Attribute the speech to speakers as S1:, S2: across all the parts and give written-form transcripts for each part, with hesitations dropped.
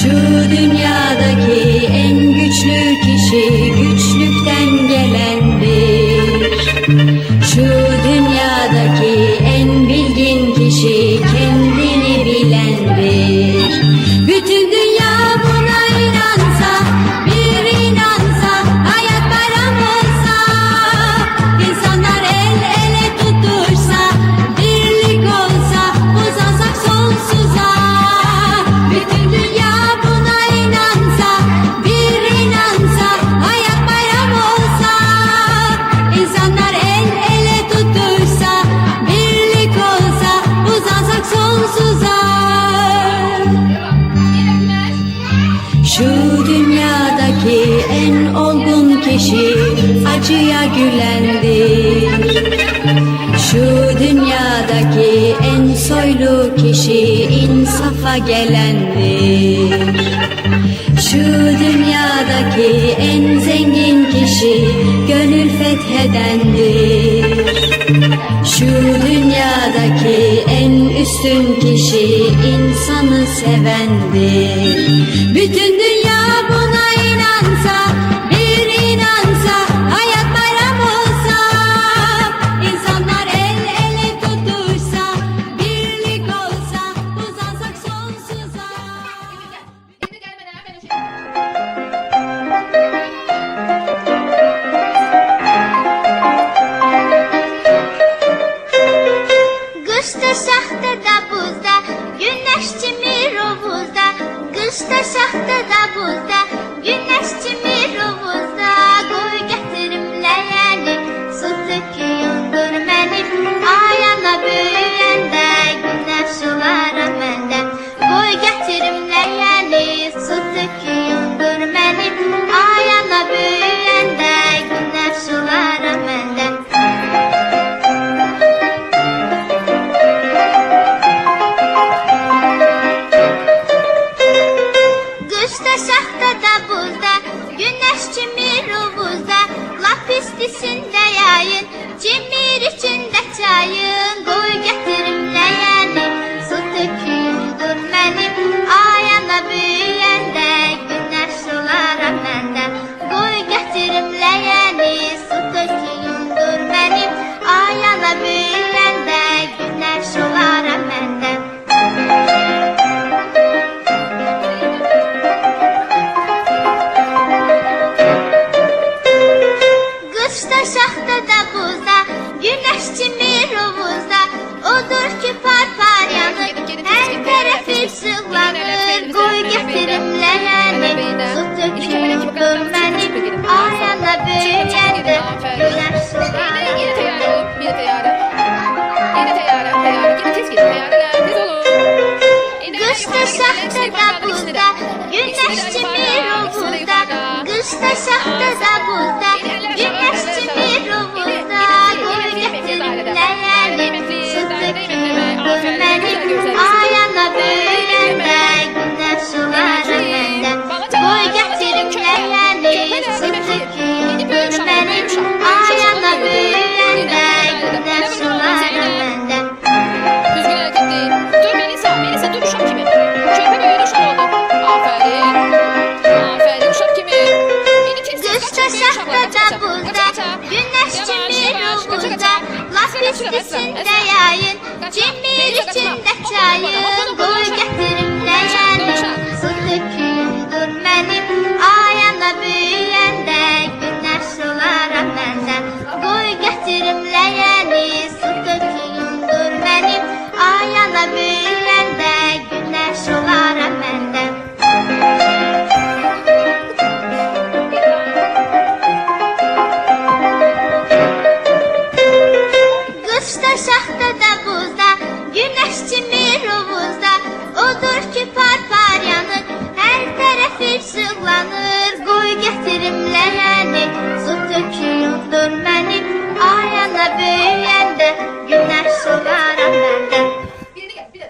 S1: Şu dünyadaki en güçlü kişi güçlükten gelendir. Şu dünyadaki en bilgin kişi kendini bilendir. Bütün dünya buna inansa, bir inansa, hayat bayram olsa, insanlar el ele tutuşsa, birlik olsa, uzansak sonsuza. Bütün dünya buna inansa, bir inansa, hayat bayram olsa, insanlar el ele tutuşsa, birlik olsa, uzansak sonsuza. Şu dünyadaki en olgun kişi acıya gülendir. Şu dünyadaki en soylu kişi insafa gelendir. Şu dünyadaki en zengin kişi gönül fethedendir. Şu dünyadaki en üstün kişi insanı sevendir. Bütün dünya buna inansa, bir inansa, hayat bayram olsa, insanlar el ele tutuşsa, birlik olsa, uzansak sonsuza.
S2: Qışda şaxta da buzda, güneş çimir ovuzda. Qışda şaxta da buzda, güneş çimir ovuzda. Qoy gətirim ləyəni, su töküyündür mənim. Ayana böyüyəndə, güneş olaram məndə. Qoy gətirim ləyəni, su töküyündür mənim. Ayana böyüyəndə, güneş olaram məndə. Qışda şaxta da buzda, güneş çimir ovuzda. Lap istisində yayın, çimir içində çayın. Qoy gətirim ləyəni, su töküyündür mənim. Ayana böyüyəndə, güneş olaram məndə. Qoy gətirim ləyəni, su töküyündür mənim. Ayana böyüyəndə, güneş olaram məndə. Qışda şaxta da buzda, güneş çimir ovuzda. Odur ki par yanır, hər tərəfi işıqlanır. Qoy gətirim ləyəni, su töküyündür mənim. Ayana böyüyəndə, güneş olaram məndə. Qışda şaxta da buzda, güneş çimir ovuzda. Qışda şaxta da buzda, güneş çimir ovuzda. Qoy gətirim ləyəni, su töküyündür mənim. Ayana böyüyəndə, güneş olaram məndə. Qoy gətirim ləyəni, su töküyündür mənim. Ayana böyüyəndə, güneş olaram məndə.
S3: Düzgün hareket değil. Dur Melisa, Melisa dur uşak kimi. Körpe böyle uşak oldu. Aferin. Aferin uşak kimi. Yeni tez
S2: Qışda şaxta da buzda, güneş çimir ovuzda. Lap istisində yayın, çimir içində çayın. Qoy gətirim ləyəni, su töküyündür mənim. Ayana böyüyəndə, güneş olaram məndə. Qoy gətirim ləyəni, su töküyündür mənim. Ayana böyüyəndə, güneş olaram məndə. Qışda şaxta da buzda, güneş çimir ovuzda. Odur ki par yanır, hər tərəfi işıqlanır. Qoy gətirim ləyəni, su töküyündür mənim. Ayana böyüyəndə, güneş olaram məndə.
S3: Birini gel, bir de.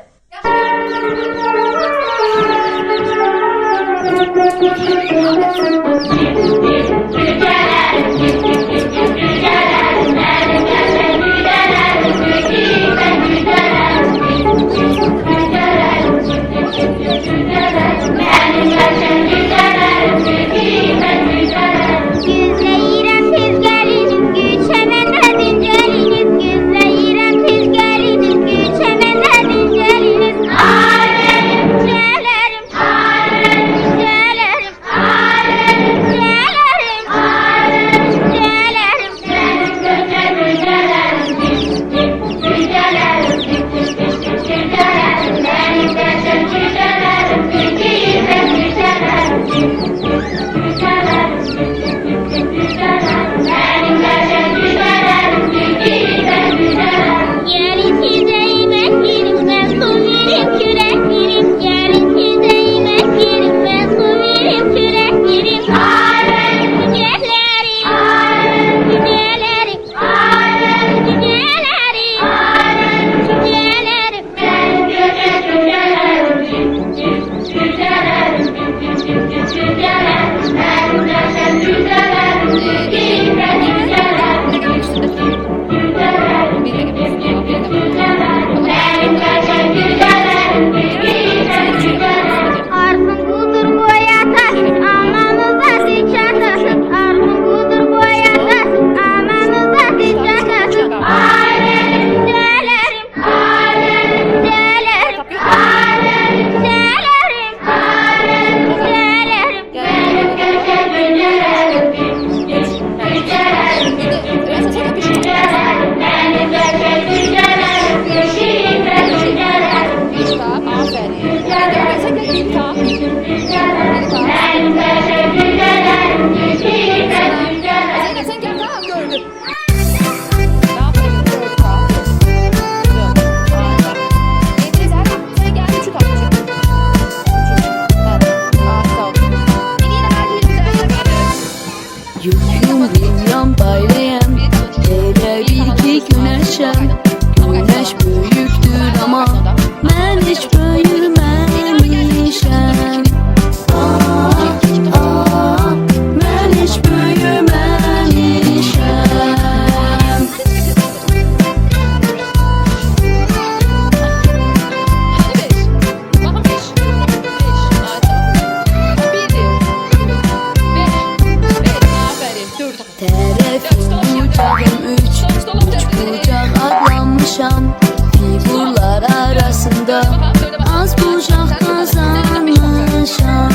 S1: bucaqdan salmışam.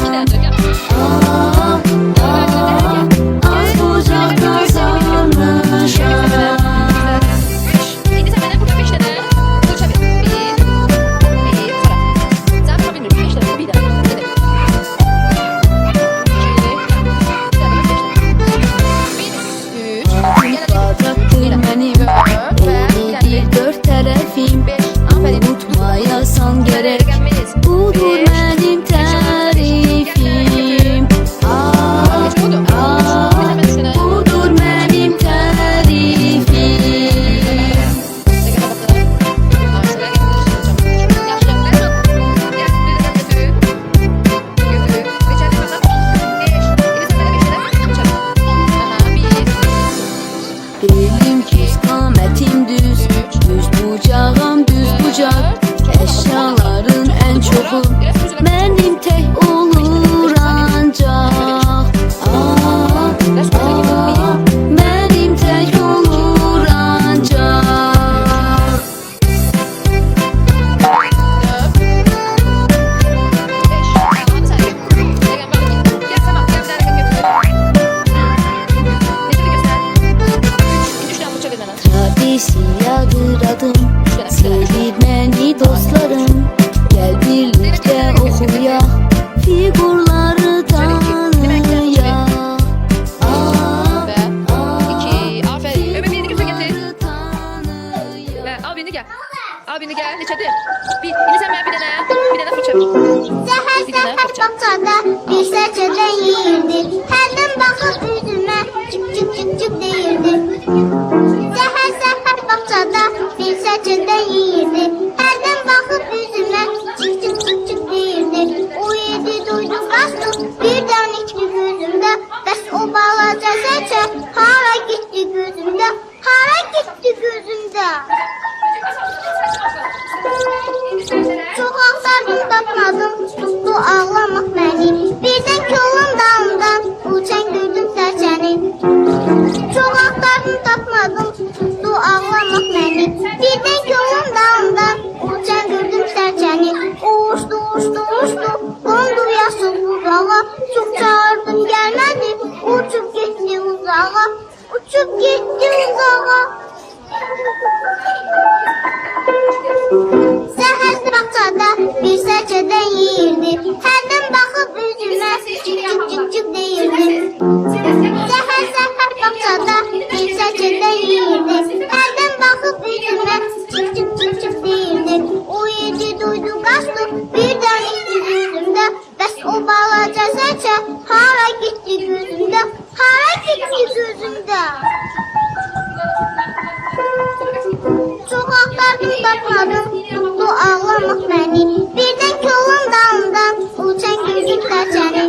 S1: Az bucaqdan salmışam.
S3: İndi sən mənə burada 5 dənə fırça ver. 1, sonra. Sən tapa bilmirəm, 5 dənə bir dənə.
S1: Quadrattır mənim elidir dörd tərəfim. Unutmayasan gərək budur mənim tərifim. Budur mənim tərifim. Bilim ki istiqamətim düz, düz bucağım düz bucaq. Əşyaların ən çoxu mənim tək olur ancaq. Mənim tək olur ancaq. Tradisiyadır adım, sevir məni dostlarım. Gəl birlikdə oxuyaq, fiqurları tanıyaq.
S3: Al birini gel. Neçədir? Bir. İndi sən mənə bir dənə fırça ver.
S2: Səhər səhər bağçada bir sərçədən yeyirdi. Hərdən baxıb üzümə cık cık cık cık deyirdi. Səhər səhər bağçada bir sərçədən yeyirdi. Hərdən baxıb üzümə cık cık cık cık deyirdi. O yedi duydu qaçdı birdən içki gözümdə. Bəs o balaca sərçə hara getdi gözümdə? Hara getdi gözümdə? Çox axtardım tapmadım, tutdu ağlamaq məni. Birdən kolun dalından uçan gördüm sərçəni. Çox axtardım tapmadım, tutdu ağlamaq məni. Birdən kolun dalından uçan gördüm sərçəni. Uçdu, uçdu, uçdu, qondu yaşıl budağa. Çox çağırdım gəlmədi, uçub getdi uzağa. Uçub getdi uzağa. Səhər bağçada bir sərçədən yeyirdi. Hərdən baxıb üzümə cık cık cık cık deyirdi. Səhər səhər bağçada bir sərçədən yeyirdi. Hərdən baxıb üzümə cık cık cık cık deyirdi. O yedi duydu qaçdı birdən içdi gözümdə. Bəs o balaca sərçə hara getdi gözümdə? Hara getdi gözümdə? Çox axtardım tapmadım, tutdu ağlamaq məni. Birdən kolun dalından uçan gördüm sərçəni.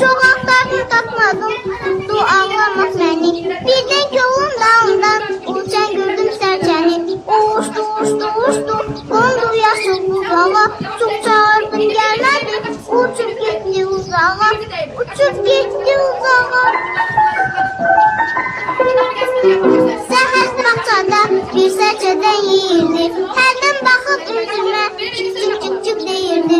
S2: Çox axtardım tapmadım, tutdu ağlamaq məni. Birdən kolun dalından uçan gördüm sərçəni. Uçdu, uçdu, uçdu, qondu yaşıl budağa. Çox çağırdım gəlmədi, uçub getdi uzağa. Uçub getdi uzağa. Səhər bağçada bir sərçədən yeyirdi. Hərdən baxıb üzümə cık cık cık cık deyirdi.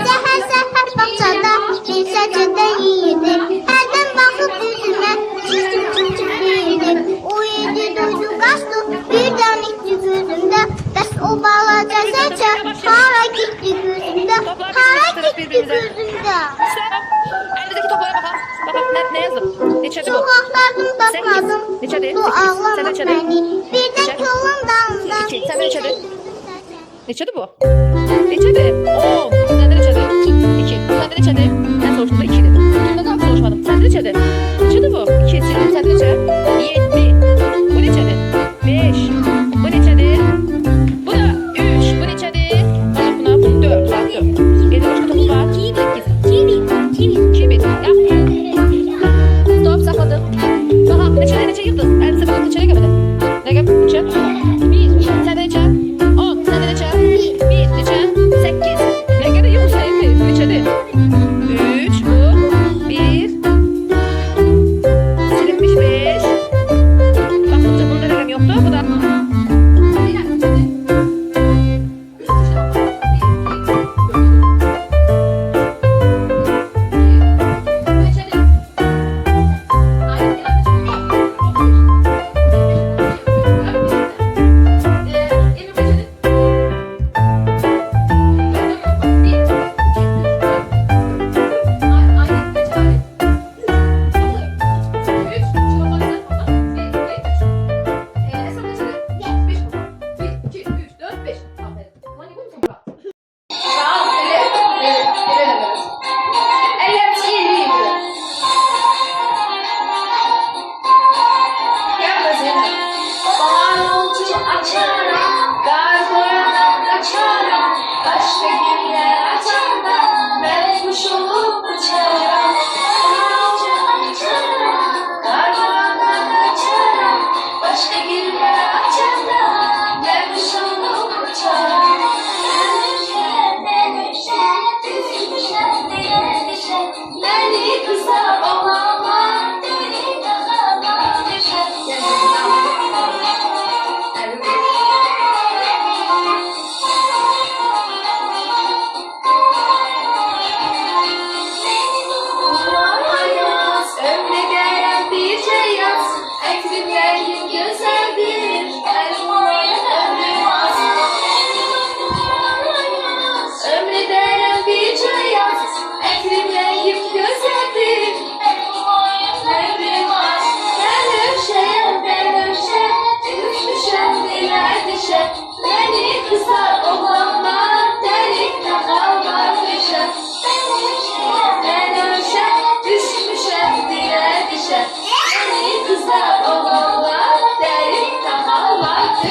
S2: Səhər səhər bağçada bir sərçədən yeyirdi. Hərdən baxıb üzümə cık cık cık cık deyirdi. O yedi duydu qaçdı birdən içdi gözümdə. Bəs o balaca sərçə hara getdi gözümdə? Hara getdi gözümdə?
S3: Əlindəki toplara baxaq. Baxaq nə yazıb? Neçədir bu?
S2: Çox axtardım tapmadım,
S3: Neçədir?
S2: tutdu ağlamaq
S3: Neçədir?
S2: məni. Birdən kolun dalından
S3: İki. Səndə neçədir? Neçədir bu? Neçədir? 10. Səndə neçədir? 2. Səndə neçədir? Mən soruşdum da 2'dir. Kimdə qalıb soruşmadım. Səndə neçədir? Neçədir bu? 2. Səndə neçə? 7. Bu neçədir? 5. Bu neçədir? Bu da 3. Bu neçədir? Buna 4. 4. Eldə başqa topum var. 8. 2. Stop, saxladım. Baxa, neçə yığdın? 50 səbəb neçəyə gəlmədi? Nə gəl? Neçə? 1. Səndə neçə? 10. Səndə neçə? 1. Neçə? 8. Nə qədər yox sayılır? Neçədir? 3. Bu. 1. Silinmiş 5. Baxınca bunda rəqəm yoxdur. Bu da.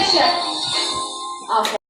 S3: İşte. Aferin.